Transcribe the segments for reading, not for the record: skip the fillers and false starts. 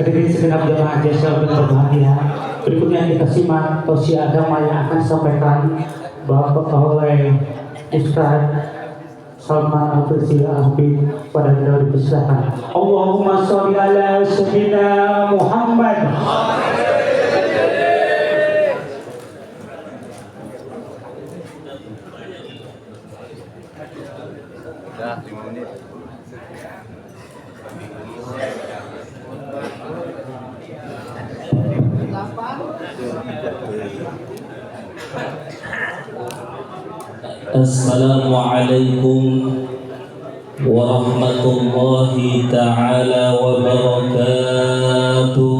Hadirin segenap jemaah jasa berbahagia. Berikutnya kita simak tausiah agama yang akan disampaikan Bapak oleh Ustaz Salman Al-Farsi Al-Habib. Pada kita dipersilakan. Allahumma sholli ala sayyidina Muhammad. Dah 5 menit. Assalamualaikum warahmatullahi ta'ala wabarakatuh.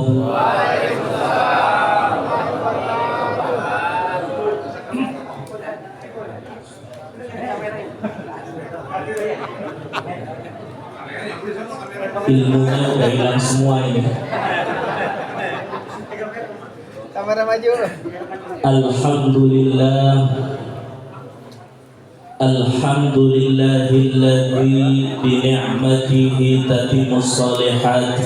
Ilmunya udah hilang semua ini. Kamera maju. Alhamdulillah. Alhamdulillahilladzi bi ni'matihi tatimmus shalihat.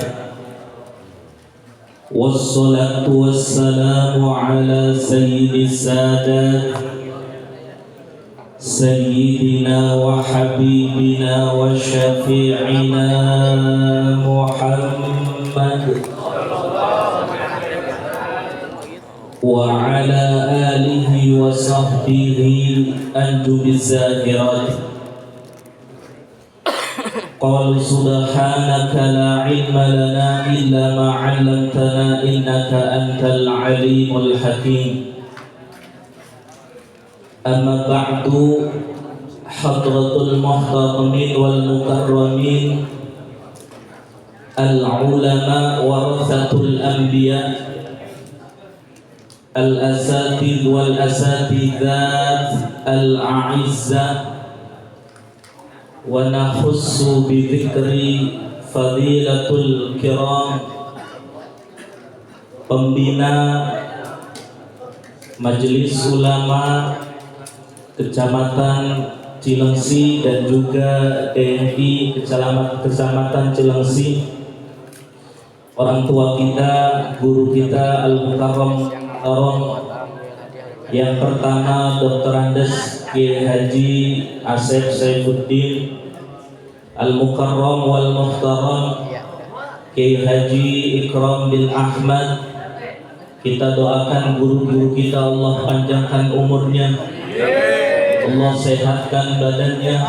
Wassalatu wassalamu ala sayyidis sadat Sayyidina wa habibina wa syafi'ina Muhammad wa ala alihi wa sahbihi anjubiz zahirat. Qala subhanaka la ilma lana illa ma 'allamtana innaka antal alimul hakim. Amma ba'du, hadratul muhtaramin wal mukarramin, al-ulama warathatul anbiya, al-asatidh wal asatidhat al-a'izza, wa nakhussu bi dhikri fadilatul kiram, pembina Majelis Ulama Kecamatan Cilengsi dan juga DNI Kecamatan Cilengsi, orang tua kita, guru kita Al-Mukarram yang pertama Dr. Andes Kiai Haji Asep Saifuddin Al-Mukarram wal Muhtaram Kiai Haji Ikram bin Ahmad. Kita doakan guru-guru kita, Allah panjangkan umurnya, Allah sehatkan badannya,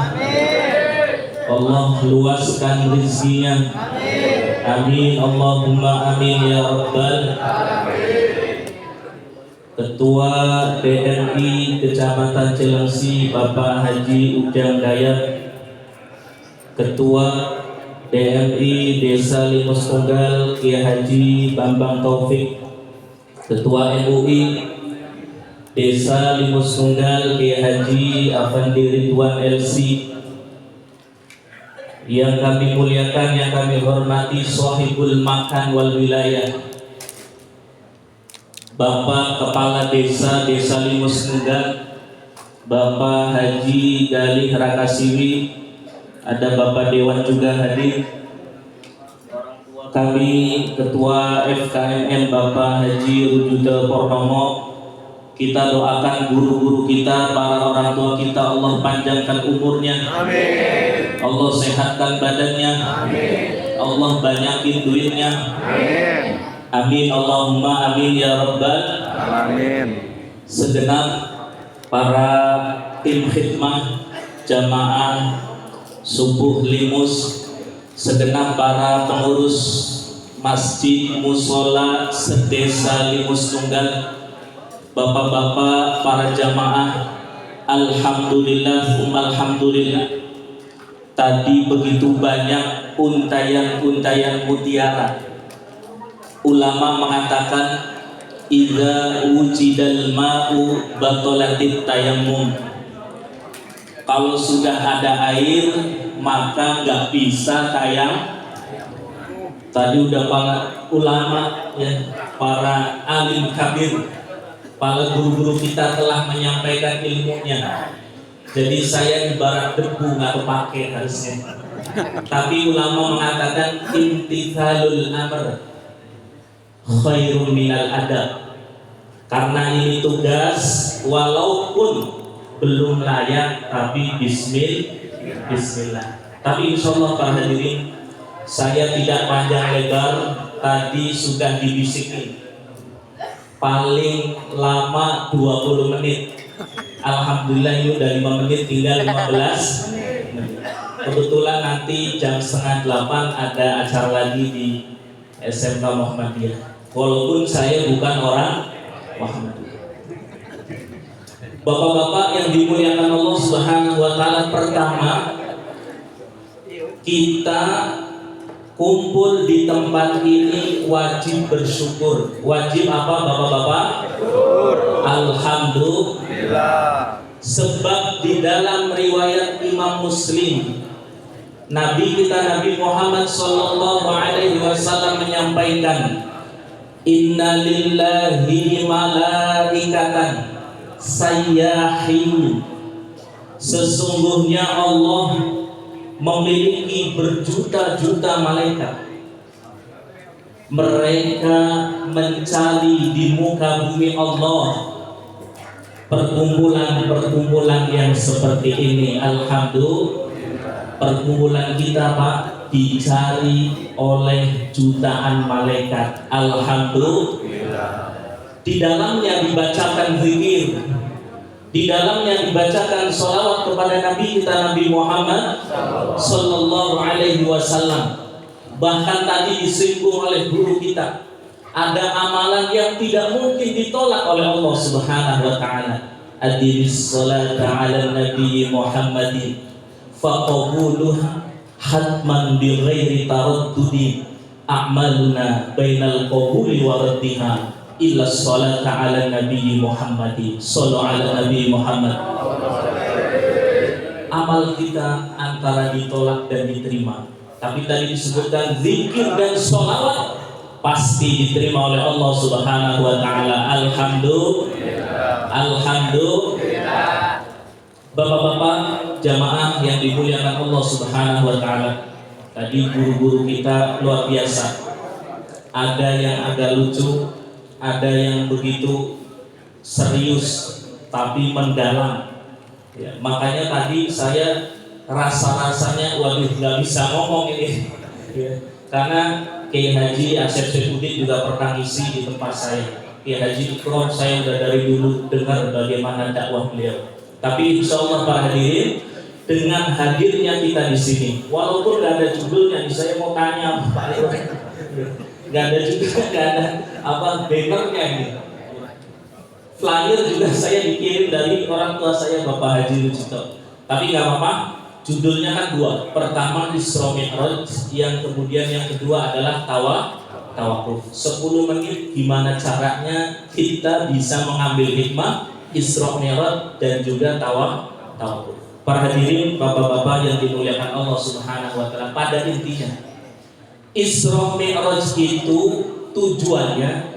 Allah luaskan rezekinya. Amin Allahumma amin ya rabbal. Ketua DNI Kecamatan Cilengsi Bapak Haji Ujang Dayat, Ketua DNI Desa Limus Tunggal Kiai Haji Bambang Taufik, Ketua MUI Desa Limus Tunggal Kiai Haji Afandi Ridwan LC. Yang kami muliakan, yang kami hormati Sohibul Makan wal Wilayah, Bapak Kepala Desa Limus Tunggal Bapak Haji Galih Rakasiwi, ada Bapak Dewan juga hadir. Orang tua kami Ketua FKMM Bapak Haji Rujuda Purnomo. Kita doakan guru-guru kita, para orang tua kita, Allah panjangkan umurnya, amin. Allah sehatkan badannya, amin. Allah banyakin duitnya, amin. Amin Allahumma amin ya rabbal alamin. Segenap para tim khidmah jamaah subuh Limus, segenap para pengurus masjid musola sedesa Limus Tunggal, bapak-bapak, para jamaah, alhamdulillah, alhamdulillah. Tadi begitu banyak untayan-untayan mutiara. Ulama mengatakan idza wujidal ma'u batalatit tayammum. Kalau sudah ada air maka nggak bisa tayang. Tadi udah para ulama ya, para alim kabir, para guru-guru kita telah menyampaikan ilmunya. Jadi saya ibarat debu nggak kepake harusnya. Tapi ulama mengatakan imtithalul amr khairun minal adab. Karena ini tugas walaupun belum layak, tapi bismillah. Tapi insya Allah para hadirin, saya tidak panjang lebar. Tadi sudah dibisikin paling lama 20 menit. Alhamdulillah ini udah 5 menit, tinggal 15 menit. Kebetulan nanti jam 7:30 ada acara lagi di SMK Muhammadiyah. Walaupun saya bukan orang Muhammadiyah. Bapak-bapak yang dimuliakan Allah Subhanahu wa taala, pertama kita kumpul di tempat ini wajib bersyukur. Wajib apa Bapak-bapak? Alhamdulillah. Sebab di dalam riwayat Imam Muslim, Nabi kita Nabi Muhammad sallallahu alaihi wasallam menyampaikan, Inna lillahi malaikatan sayyahin. Sesungguhnya Allah memiliki berjuta-juta malaikat. Mereka mencari di muka bumi Allah perkumpulan-perkumpulan yang seperti ini. Alhamdulillah, perkumpulan kita Pak dicari oleh jutaan malaikat. Alhamdulillah. Di dalamnya dibacakan zikir, di dalamnya dibacakan sholawat kepada Nabi kita Nabi Muhammad sallallahu alaihi wasallam. Bahkan tadi disinggung oleh guru kita, ada amalan yang tidak mungkin ditolak oleh Allah Subhanahu wa taala. Adiris salata ala Nabi Muhammadin faqabuluha hatman bi ghairi taraddudi a'maluna bainal qabuli wa raddiha illa salata ala Nabi Muhammadin sallallahu ala Nabi Muhammad. Amal kita antara ditolak dan diterima. Tapi tadi disebutkan zikir dan sholawat pasti diterima oleh Allah Subhanahu wa taala. Alhamdulillah. Alhamdulillah. Bapak-bapak jamaah yang dimuliakan Allah Subhanahu wa taala. Tadi guru-guru kita luar biasa. Ada yang agak lucu, ada yang begitu serius tapi mendalam. Ya, makanya tadi saya rasa-rasanya waduh nggak bisa ngomong ini ya. Karena Kiai Haji Asep Syefuddin juga pernah ngisi di tempat saya. Kiai Haji Ikrom saya udah dari dulu dengar bagaimana dakwah beliau. Tapi insya Allah para hadirin, dengan hadirnya kita di sini, walaupun nggak ada judulnya, saya mau tanya Pak Leo, nggak ada juga, nggak ada apa bannernya ini. Flyer juga saya dikirim dari orang tua saya Bapak Haji Rujito. Tapi nggak apa-apa. Judulnya kan dua, pertama Isra Mi'raj, yang kemudian yang kedua adalah tawakuf. 10 menit gimana caranya kita bisa mengambil hikmah Isra Mi'raj dan juga tawakuf. Para hadirin, bapak-bapak yang dimuliakan Allah Subhanahu wa taala, pada intinya Isra Mi'raj itu tujuannya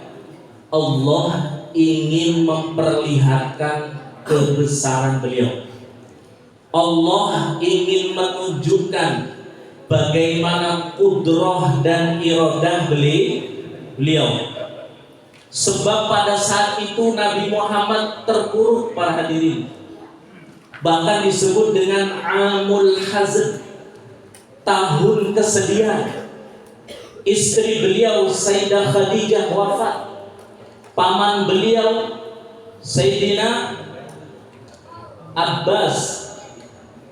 Allah ingin memperlihatkan kebesaran beliau. Allah ingin menunjukkan bagaimana kudrah dan iradah beliau. Sebab pada saat itu Nabi Muhammad terpuruk para hadirin. Bahkan disebut dengan Amul Hazn, tahun kesedihan. Istri beliau Sayyidah Khadijah wafat. Paman beliau Sayyidina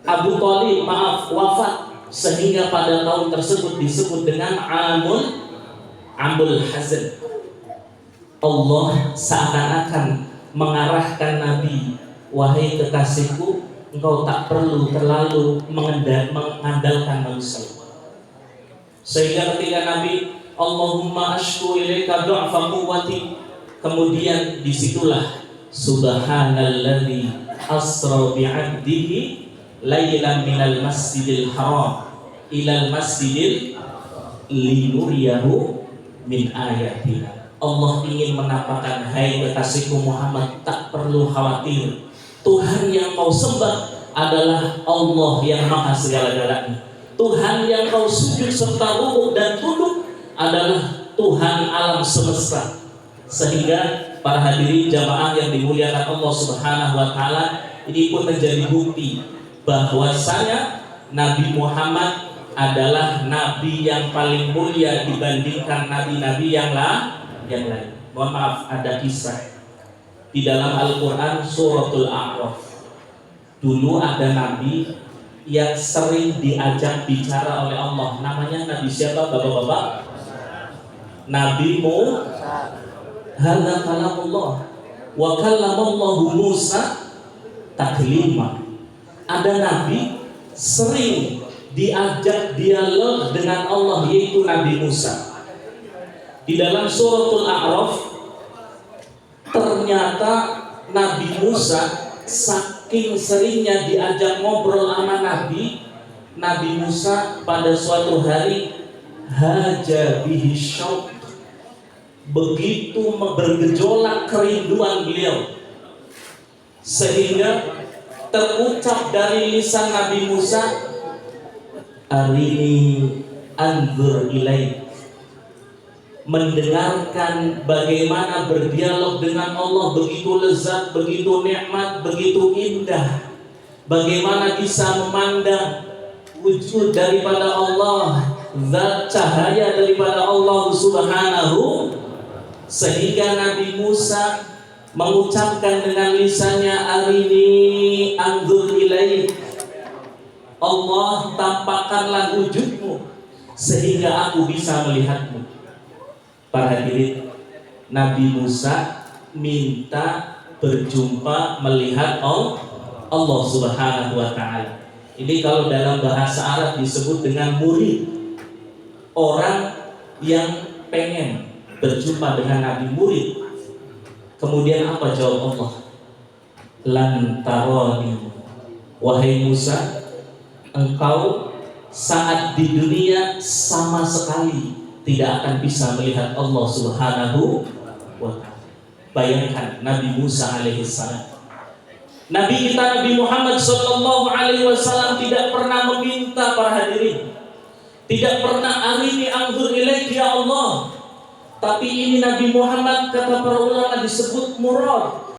Abu Thalib wafat, sehingga pada tahun tersebut disebut dengan Amul Hazn. Allah seakan-akan mengarahkan Nabi, wahai kekasihku, engkau tak perlu terlalu mengandalkan manusia. Sehingga ketika Nabi Allahumma ashku ilaika du'fa quwwati, kemudian disitulah subhanalladzi asra bi'abdihi lailan minal masjidil haram ilal masjidil linuriyahu min ayatina. Allah ingin menampakkan, hai kekasihku Muhammad, tak perlu khawatir, Tuhan yang kau sembah adalah Allah yang maha segala-galanya. Tuhan yang kau sujud serta rukuk dan tunduk adalah Tuhan alam semesta. Sehingga para hadirin jamaah yang dimuliakan Allah Subhanahu wa taala, ini pun menjadi bukti bahwasanya Nabi Muhammad adalah nabi yang paling mulia dibandingkan nabi-nabi yang lain. Mohon maaf, ada kisah di dalam Al-Quran suratul A'raf. Dulu ada nabi yang sering diajak bicara oleh Allah. Namanya nabi siapa bapak-bapak? Nabi Musa. Hadza kalamullah wa kallamallahu Musa taklima. Ada nabi sering diajak dialog dengan Allah, yaitu Nabi Musa. Di dalam suratul A'raf, ternyata Nabi Musa saking seringnya diajak ngobrol sama Nabi Musa pada suatu hari haja bihi syauq, begitu bergejolak kerinduan beliau, sehingga terucap dari lisan Nabi Musa, arini anzur ilaik, mendengarkan bagaimana berdialog dengan Allah begitu lezat, begitu nikmat, begitu indah. Bagaimana bisa memandang wujud daripada Allah, zat cahaya daripada Allah Subhanahu, sehingga Nabi Musa mengucapkan dengan lisannya, arini anzur ilaik, Allah tampakkanlah wujudmu sehingga aku bisa melihatmu. Para hadirin, Nabi Musa minta berjumpa melihat Allah Subhanahu wa taala. Ini kalau dalam bahasa Arab disebut dengan murid. Orang yang pengen berjumpa dengan Nabi, murid. Kemudian apa jawab Allah? Lan tarani, wahai Musa, engkau saat di dunia sama sekali tidak akan bisa melihat Allah Subhanahu wa ta'ala. Bayangkan Nabi Musa alaihissalam. Nabi kita Nabi Muhammad sallallahu alaihi wasallam tidak pernah meminta, para hadirin, tidak pernah arini anzur ilaik ya Allah. Tapi ini Nabi Muhammad, kata para ulama, disebut murad.